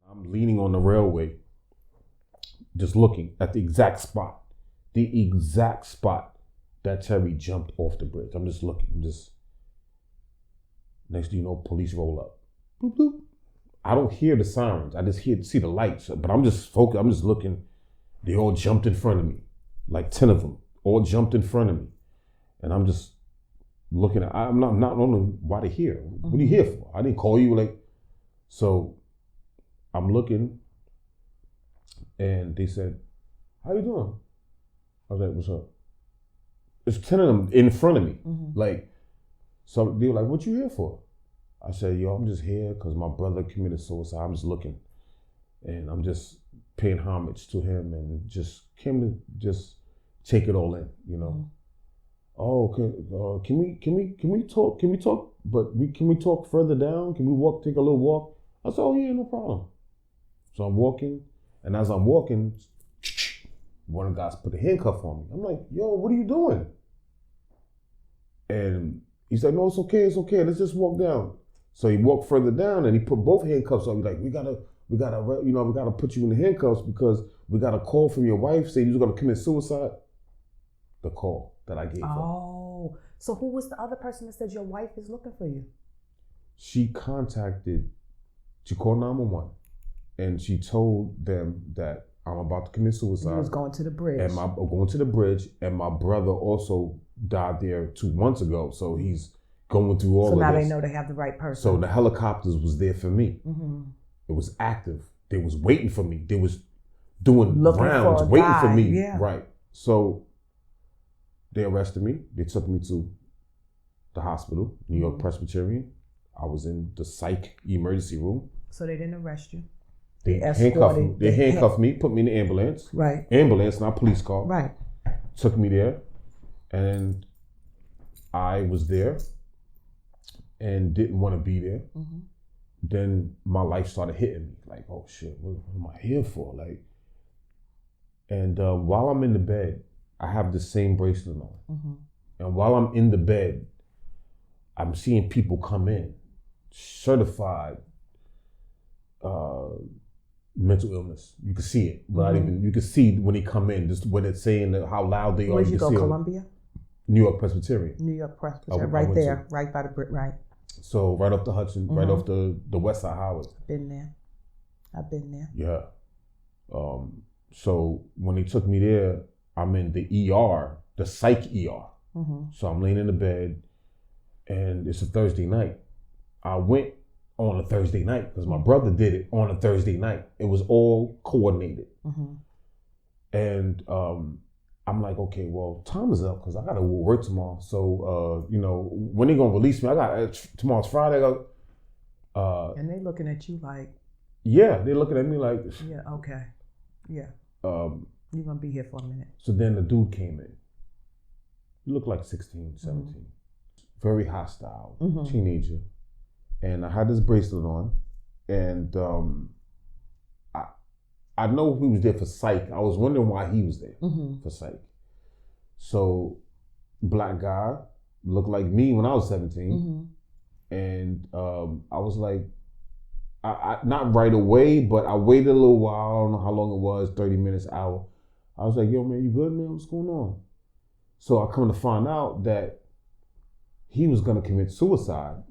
I'm leaning on the railway, just looking at the exact spot that Terry jumped off the bridge. I'm just looking. Next thing you know, police roll up. Boop, boop. I don't hear the sirens. I just see the lights. But I'm just focused. I'm just looking. They all jumped in front of me, like 10 of them, all jumped in front of me, and I'm just looking at. I'm not knowing why they're here. What are you here for? I didn't call you. So I'm looking, and they said, "How you doing?" I was like, "What's up?" There's 10 of them in front of me. So they were like, "What you here for?" I said, "Yo, I'm just here because my brother committed suicide. I'm just looking, and I'm just paying homage to him, and just came to just take it all in, you know." Oh, okay. Can we talk? Can we talk? But can we talk further down? Can we take a little walk? I said, "Oh yeah, no problem." So I'm walking, and as I'm walking, one of the guys put a handcuff on me. I'm like, "Yo, what are you doing?" And he's like, "No, it's okay. Let's just walk down." So he walked further down, and he put both handcuffs on me. Like, we gotta put you in the handcuffs because we got a call from your wife saying you was gonna commit suicide. The call that I gave her. Oh, so who was the other person that said your wife is looking for you? She called 911, and she told them that I'm about to commit suicide. He was going to the bridge. And my brother also died there 2 months ago, so he's going through all of this. So now they know they have the right person. So the helicopters was there for me. It was active. They was waiting for me. They was doing rounds, waiting for me. Yeah. Right. So they arrested me. They took me to the hospital, New York Presbyterian. I was in the psych emergency room. So they didn't arrest you. They handcuffed me, put me in the ambulance. Right. Ambulance, not police car. Right. Took me there, and I was there and didn't want to be there. Then my life started hitting me. Like, oh shit, what am I here for? And while I'm in the bed, I have the same bracelet on. And while I'm in the bed, I'm seeing people come in, certified mental illness. You can see it. You can see when they come in, just when it's saying how loud they are. Where'd you go, Columbia? New York Presbyterian. New York Presbyterian, right there, right by the bridge, right. So right off the Hudson, right off the West Side Highway. I've been there. Yeah. So when they took me there, I'm in the ER, the psych ER. So I'm laying in the bed, and it's a Thursday night. I went on a Thursday night because my brother did it on a Thursday night. It was all coordinated. And I'm like, okay, well, time is up because I got to work tomorrow. So, when they going to release me? Tomorrow's Friday. And they looking at you like. Yeah, they looking at me like. Yeah, okay. Yeah. You're going to be here for a minute. So then the dude came in. He looked like 16, 17. Very hostile, teenager. And I had this bracelet on. And I know he was there for psych. I was wondering why he was there for psych. So, black guy, looked like me when I was 17. And I was like, I not right away, but I waited a little while. I don't know how long it was, 30 minutes, hour. I was like, "Yo, man, you good, man? What's going on?" So I come to find out that he was gonna commit suicide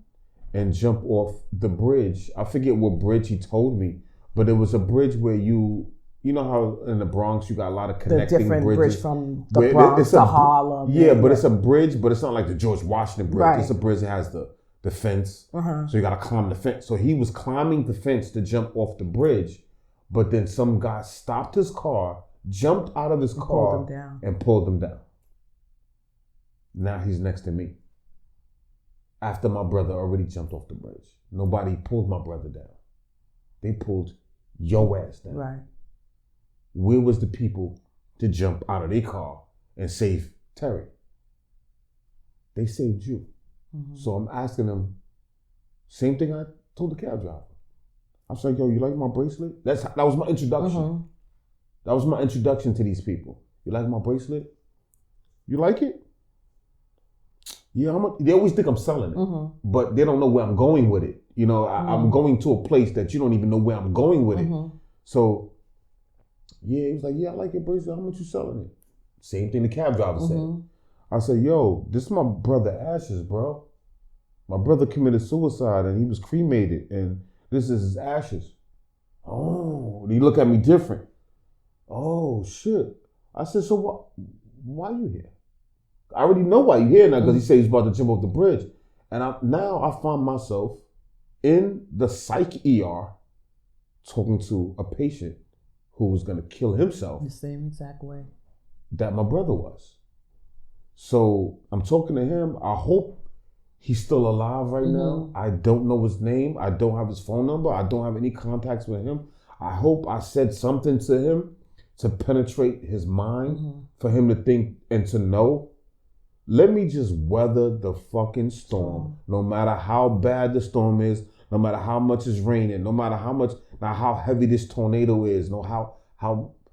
and jump off the bridge. I forget what bridge he told me, but it was a bridge where you know how in the Bronx you got a lot of connecting the different bridges. Bridge from the Bronx to Harlem. Yeah, but it's a bridge, but it's not like the George Washington Bridge. Right. It's a bridge that has the fence. So you gotta climb the fence. So he was climbing the fence to jump off the bridge, but then some guy stopped his car, jumped out of his car, and pulled him down. Now he's next to me. After my brother already jumped off the bridge. Nobody pulled my brother down. They pulled your ass down. Right. Where was the people to jump out of their car and save Terry? They saved you. So I'm asking them, same thing I told the cab driver. I was like, "Yo, you like my bracelet?" That was my introduction. That was my introduction to these people. "You like my bracelet? You like it?" Yeah, they always think I'm selling it, but they don't know where I'm going with it. You know, I'm going to a place that you don't even know where I'm going with it. So, yeah, he was like, yeah, I like your bracelet. How much you selling it? Same thing the cab driver said. I said, yo, this is my brother Ashes, bro. My brother committed suicide and he was cremated and this is his ashes. Oh, he looked at me different. Oh, shit. I said, so why you here? I already know why you're here now because he said he's about to jump off the bridge. And now I find myself in the psych ER talking to a patient who was going to kill himself. The same exact way that my brother was. So I'm talking to him. I hope he's still alive right now. I don't know his name. I don't have his phone number. I don't have any contacts with him. I hope I said something to him to penetrate his mind for him to think and to know. Let me just weather the fucking storm. No matter how bad the storm is, no matter how much it's raining, no matter how heavy this tornado is, no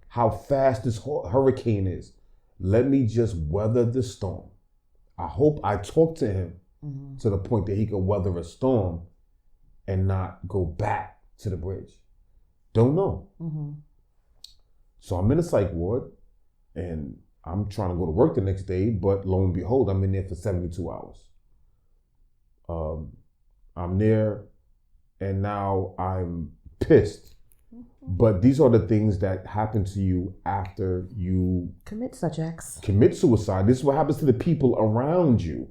how fast this hurricane is. Let me just weather the storm. I hope I talk to him to the point that he can weather a storm and not go back to the bridge. Don't know. So I'm in a psych ward and I'm trying to go to work the next day, but lo and behold, I'm in there for 72 hours. I'm there and now I'm pissed. But these are the things that happen to you after you commit such acts. Commit suicide. This is what happens to the people around you.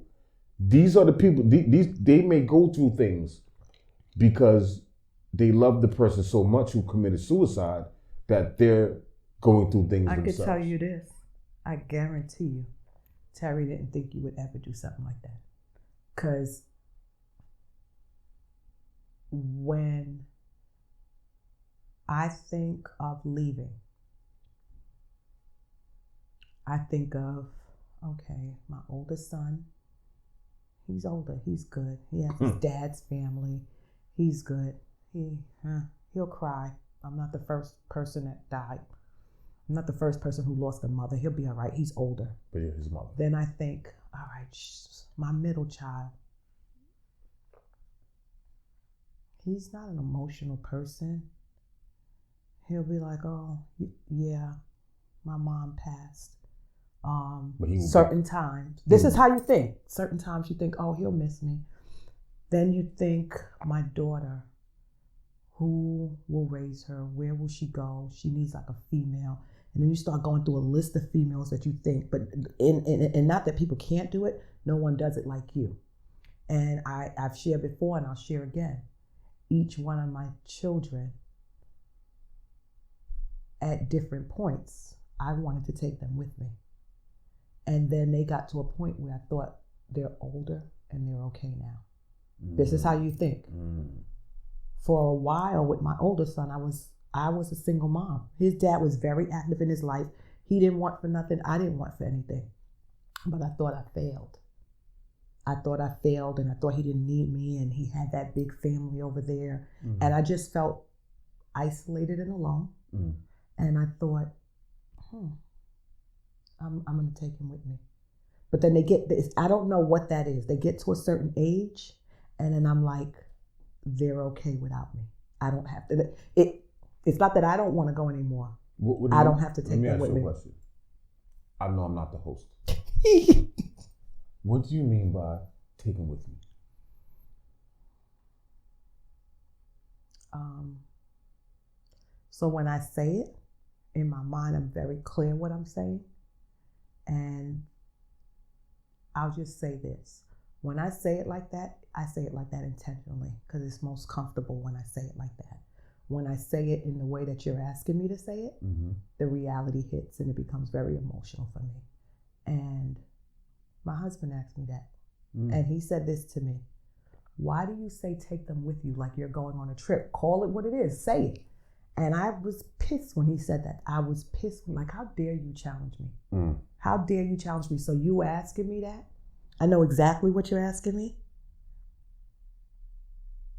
These are the people, they may go through things because they love the person so much who committed suicide that they're going through things themselves. I could tell you this. I guarantee you, Terry didn't think you would ever do something like that. Because when I think of leaving, I think of, okay, my oldest son, he's older, he's good. He has his dad's family, he's good. He'll cry. I'm not the first person that died. I'm not the first person who lost a mother. He'll be all right. He's older. But yeah, his mother. Then I think, all right, my middle child. He's not an emotional person. He'll be like, oh, yeah, my mom passed. Certain times. This is how you think. Certain times you think, oh, he'll miss me. Then you think, my daughter, who will raise her? Where will she go? She needs like a female. And then you start going through a list of females that you think, but and not that people can't do it, no one does it like you. And I've shared before and I'll share again. Each one of my children, at different points, I wanted to take them with me. And then they got to a point where I thought they're older and they're okay now. This is how you think. For a while with my older son, I was a single mom. His dad was very active in his life. He didn't want for nothing. I didn't want for anything. But I thought I failed. And I thought he didn't need me and he had that big family over there. And I just felt isolated and alone. And I thought, I'm going to take him with me. But then they get this, I don't know what that is. They get to a certain age and then I'm like, they're okay without me. I don't have to. It's not that I don't want to go anymore. I don't have to take them with me. Question. I know I'm not the host. What do you mean by taking with me? So when I say it, in my mind, I'm very clear what I'm saying. And I'll just say this. When I say it like that, I say it like that intentionally because it's most comfortable when I say it like that. When I say it in the way that you're asking me to say it, the reality hits and it becomes very emotional for me. And my husband asked me that. And he said this to me. Why do you say take them with you like you're going on a trip? Call it what it is. Say it. And I was pissed when he said that. I was pissed. Like, how dare you challenge me? How dare you challenge me? So you asking me that? I know exactly what you're asking me.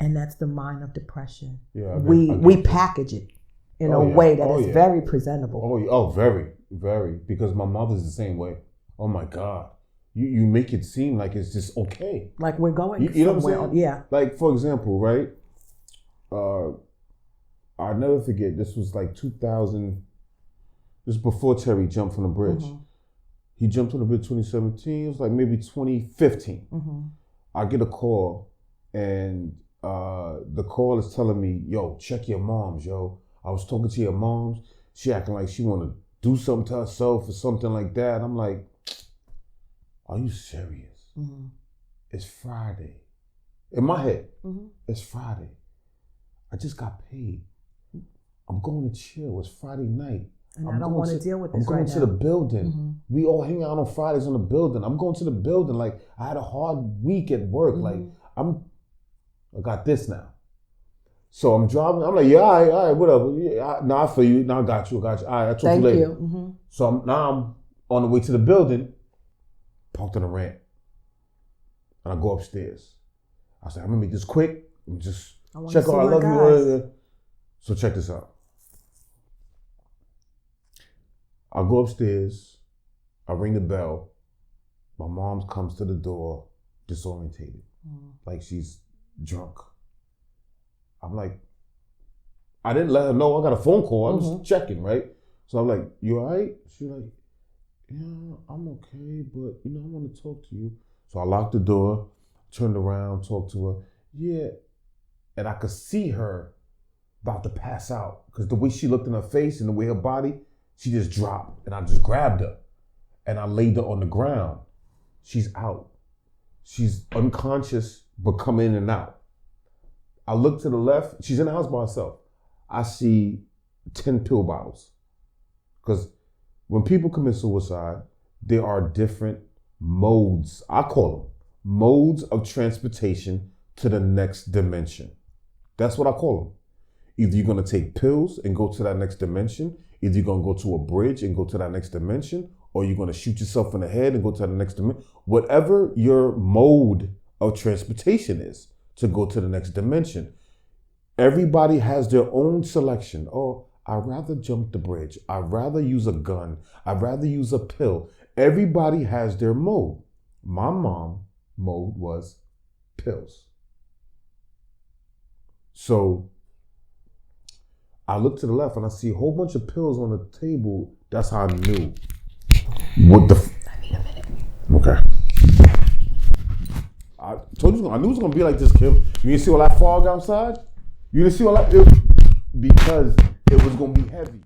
And that's the mind of depression. Yeah, we package it in a way that is very presentable. Oh, very, very. Because my mother's the same way. Oh my God. you make it seem like it's just okay. Like we're going You know what I'm somewhere. saying? Yeah. Like, for example, right? I'll never forget, this was like 2000, this was before Terry jumped from the bridge. Mm-hmm. He jumped on the bridge 2017, it was like maybe 2015. Mm-hmm. I get a call, and the call is telling me, yo, check your moms, yo. I was talking to your moms. She acting like she want to do something to herself or something like that. I'm like, are you serious? Mm-hmm. It's Friday. In my head, Mm-hmm. it's Friday. I just got paid. I'm going to chill. It's Friday night. And I don't want to deal with this I'm going right to now. the building. Mm-hmm. We all hang out on Fridays in the building. I'm going to the building. Like, I had a hard week at work. Mm-hmm. Like, I got this now. So I'm driving. I'm like, yeah, all right, whatever. Yeah, I feel you. Now I got you. All right, I talk to you later. Mm-hmm. So I'm on the way to the building, parked on the ramp, and I go upstairs. I said, I'm gonna make this quick. Just check out. I love you. So check this out. I go upstairs. I ring the bell. My mom comes to the door, disorientated, like she's drunk. I'm like, I didn't let her know I got a phone call. I was checking, right? So I'm like, you all right? She's like, yeah, I'm okay, but I want to talk to you. So I locked the door, turned around, talked to her. Yeah. And I could see her about to pass out because the way she looked in her face and the way her body, she just dropped. And I just grabbed her and I laid her on the ground. She's out. She's unconscious, but coming in and out. I look to the left. She's in the house by herself. I see 10 pill bottles. Because when people commit suicide, there are different modes. I call them modes of transportation to the next dimension. That's what I call them. Either you're going to take pills and go to that next dimension. Either you're going to go to a bridge and go to that next dimension. Or you're going to shoot yourself in the head and go to the next dimension. Whatever your mode of transportation is to go to the next dimension. Everybody has their own selection. Oh, I'd rather jump the bridge. I'd rather use a gun. I'd rather use a pill. Everybody has their mode. My mom mode was pills. So I look to the left and I see a whole bunch of pills on the table. That's how I knew. What the I need a minute. Okay. I told you, I knew it was gonna be like this, Kim. You didn't see all that fog outside? You didn't see all that? Because it was gonna be heavy.